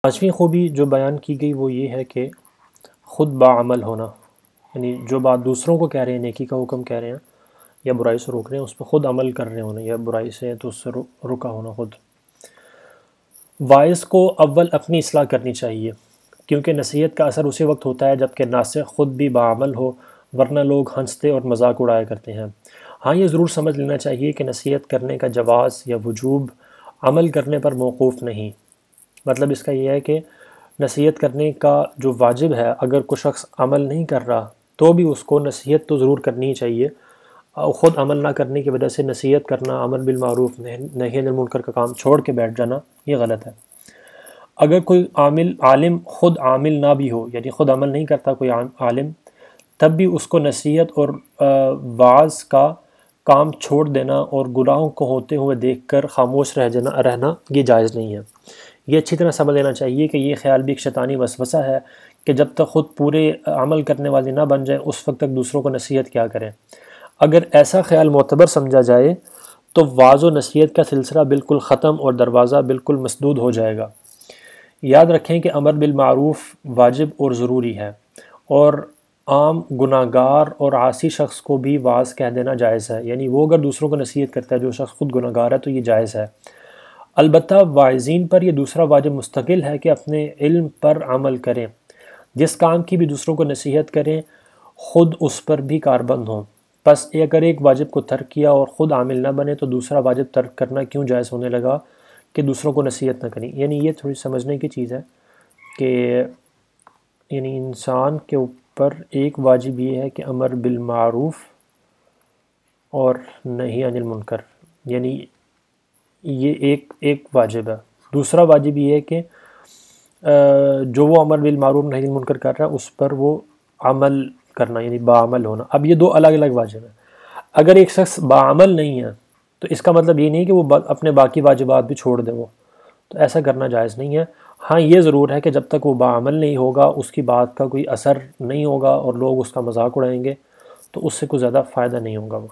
پانچویں خوبی جو بیان کی گئی وہ یہ ہے کہ خود باعمل ہونا، یعنی جو بات دوسروں کو کہہ رہے ہیں، نیکی کا حکم کہہ رہے ہیں یا برائی سے روک رہے ہیں، اس پہ خود عمل کر رہے ہونا، یا برائی سے تو اس سے رکا ہونا خود۔ واعظ کو اول اپنی اصلاح کرنی چاہیے، کیونکہ نصیحت کا اثر اسی وقت ہوتا ہے جب کہ ناصح خود بھی باعمل ہو، ورنہ لوگ ہنستے اور مذاق اڑایا کرتے ہیں۔ ہاں، یہ ضرور سمجھ لینا چاہیے کہ نصیحت کرنے کا جواز یا وجوب عمل کرنے پر موقوف نہیں۔ مطلب اس کا یہ ہے کہ نصیحت کرنے کا جو واجب ہے، اگر کوئی شخص عمل نہیں کر رہا تو بھی اس کو نصیحت تو ضرور کرنی ہی چاہیے۔ خود عمل نہ کرنے کی وجہ سے نصیحت کرنا، امر بالمعروف نہی عن المنکر کا کام چھوڑ کے بیٹھ جانا، یہ غلط ہے۔ اگر کوئی عالم خود عامل نہ بھی ہو، یعنی خود عمل نہیں کرتا کوئی عالم، تب بھی اس کو نصیحت اور وعظ کا کام چھوڑ دینا اور گناہوں کو ہوتے ہوئے دیکھ کر خاموش رہنا یہ جائز نہیں ہے۔ یہ اچھی طرح سمجھ لینا چاہیے کہ یہ خیال بھی ایک شیطانی وسوسہ ہے کہ جب تک خود پورے عمل کرنے والے نہ بن جائیں اس وقت تک دوسروں کو نصیحت کیا کریں۔ اگر ایسا خیال معتبر سمجھا جائے تو وعظ و نصیحت کا سلسلہ بالکل ختم اور دروازہ بالکل مسدود ہو جائے گا۔ یاد رکھیں کہ امر بالمعروف واجب اور ضروری ہے، اور عام گناہگار اور عاصی شخص کو بھی واعظ کہہ دینا جائز ہے، یعنی وہ اگر دوسروں کو نصیحت کرتا ہے جو شخص خود گناہگار ہے تو یہ جائز ہے۔ البتہ واعظین پر یہ دوسرا واجب مستقل ہے کہ اپنے علم پر عمل کریں، جس کام کی بھی دوسروں کو نصیحت کریں خود اس پر بھی کاربند ہوں۔ پس اگر ایک واجب کو ترک کیا اور خود عامل نہ بنے تو دوسرا واجب ترک کرنا کیوں جائز ہونے لگا کہ دوسروں کو نصیحت نہ کریں؟ یعنی یہ تھوڑی سمجھنے کی چیز ہے کہ یعنی انسان کے اوپر ایک واجب یہ ہے کہ امر بالمعروف اور نہی عن المنکر، یعنی یہ ایک واجب ہے۔ دوسرا واجب یہ ہے کہ جو وہ امر بالمعروف نہی عن المنکر کر رہا ہے اس پر وہ عمل کرنا، یعنی باعمل ہونا۔ اب یہ دو الگ الگ واجب ہیں۔ اگر ایک شخص باعمل نہیں ہے تو اس کا مطلب یہ نہیں کہ وہ اپنے باقی واجبات بھی چھوڑ دے، وہ تو ایسا کرنا جائز نہیں ہے۔ ہاں، یہ ضرور ہے کہ جب تک وہ باعمل نہیں ہوگا، اس کی بات کا کوئی اثر نہیں ہوگا اور لوگ اس کا مذاق اڑائیں گے تو اس سے کوئی زیادہ فائدہ نہیں ہوگا وہ۔